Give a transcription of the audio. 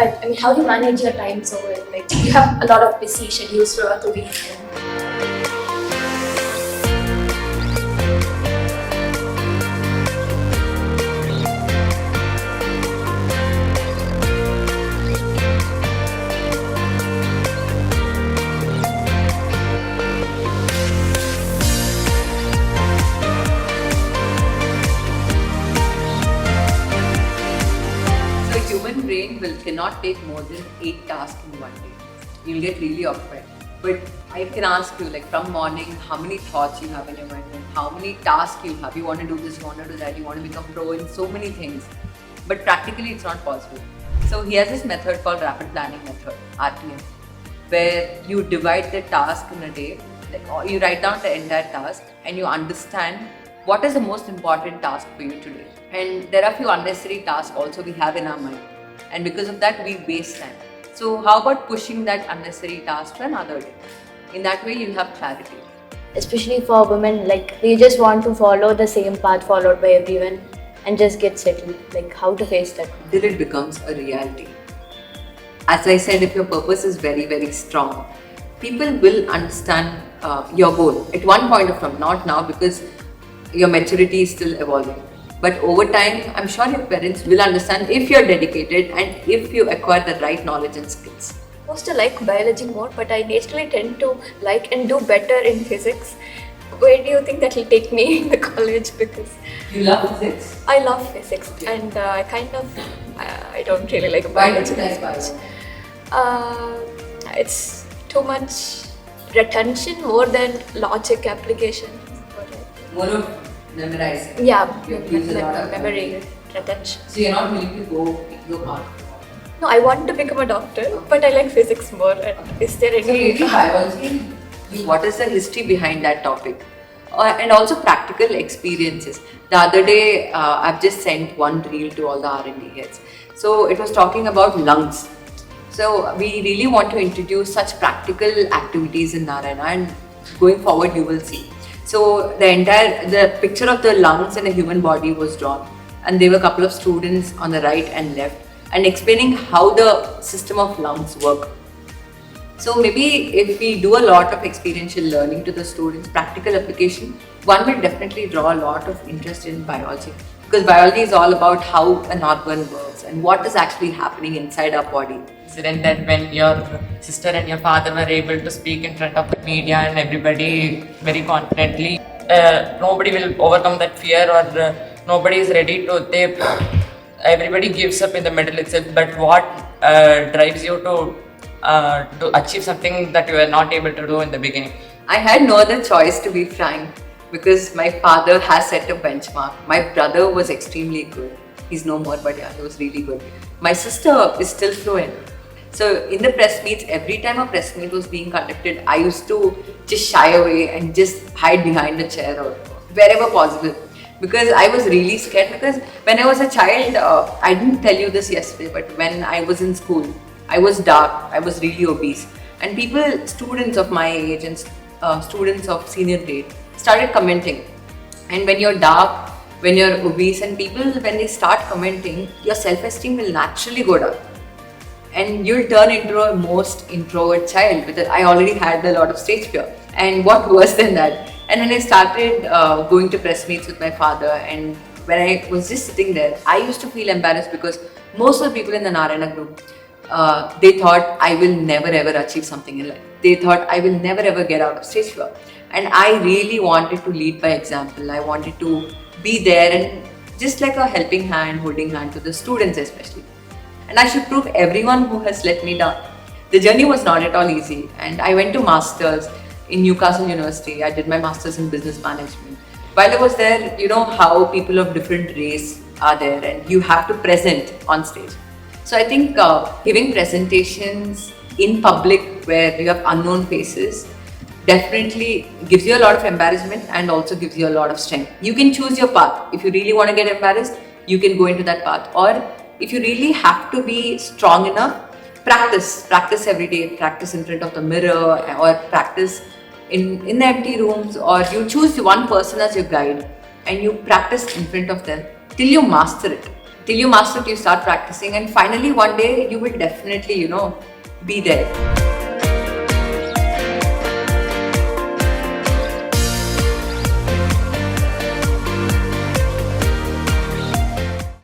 I mean, how do you manage your time so well? Like, you have a lot of busy schedules throughout the week. So human brain cannot take more than 8 tasks in one day. You'll get really occupied. But I can ask you, like, from morning, how many thoughts you have in your mind, and how many tasks you have. You want to do this, you want to do that, you want to become pro in so many things. But practically it's not possible. So he has this method called rapid planning method, RPM, where you divide the task in a day, like, or you write down the entire task and you understand what is the most important task for you today. And there are a few unnecessary tasks also we have in our mind. And because of that, we waste time. So how about pushing that unnecessary task to another day? In that way, you have clarity. Especially for women, like we just want to follow the same path followed by everyone and just get settled. Like how to face that. Till it becomes a reality. As I said, if your purpose is very, very strong, people will understand your goal at one point of time, not now because your maturity is still evolving. But over time, I'm sure your parents will understand if you're dedicated and if you acquire the right knowledge and skills. I used to like biology more, but I naturally tend to like and do better in physics. Where do you think that will take me in the college? Because You love physics? I love physics, and I I don't really like Why don't biology you like as much. biology? It's too much retention more than logic application. More of memorizing. Yeah, You use a lot of memory retention. So you're not willing to go hard. No, I want to become a doctor, but I like physics more. And is there So any? in biology, what is the history behind that topic? And also practical experiences. The other day, I've just sent one reel to all the R&D heads. So it was talking about lungs. So we really want to introduce such practical activities in Narayana, and going forward you will see. So the picture of the lungs in a human body was drawn, and there were a couple of students on the right and left and explaining how the system of lungs work. So maybe if we do a lot of experiential learning to the students, practical application, one will definitely draw a lot of interest in biology, because biology is all about how an organ works and what is actually happening inside our body. Incident that when your sister and your father were able to speak in front of the media and everybody very confidently, nobody will overcome that fear, or nobody is ready to. Everybody gives up in the middle itself. But what drives you to achieve something that you were not able to do in the beginning? I had no other choice, to be frank, because my father has set a benchmark. My brother was extremely good. He's no more, but yeah, he was really good. My sister is still fluent. So in the press meets, every time a press meet was being conducted, I used to just shy away and just hide behind a chair or wherever possible, because I was really scared. Because when I was a child, I didn't tell you this yesterday, but when I was in school, I was dark, I was really obese, and people, students of my age and students of senior grade, started commenting. And when you're dark, when you're obese, and people, when they start commenting, your self-esteem will naturally go down, and you'll turn into a most introvert child, because I already had a lot of stage fear. And what worse than that? And when I started going to press meets with my father, and when I was just sitting there, I used to feel embarrassed, because most of the people in the Narayana group, they thought I will never ever achieve something in life. They thought I will never ever get out of stage fear. And I really wanted to lead by example. I wanted to be there and just like a helping hand, holding hand to the students especially. And I should prove everyone who has let me down. The journey was not at all easy, and I went to masters in Newcastle University. I did my masters in business management. While I was there, you know how people of different race are there, and you have to present on stage. So I think giving presentations in public where you have unknown faces definitely gives you a lot of embarrassment and also gives you a lot of strength. You can choose your path. If you really want to get embarrassed, you can go into that path. Or if you really have to be strong enough, practice every day, practice in front of the mirror, or practice in the empty rooms, or you choose one person as your guide and you practice in front of them till you master it, till you master it, you start practicing, and finally one day you will definitely, be there.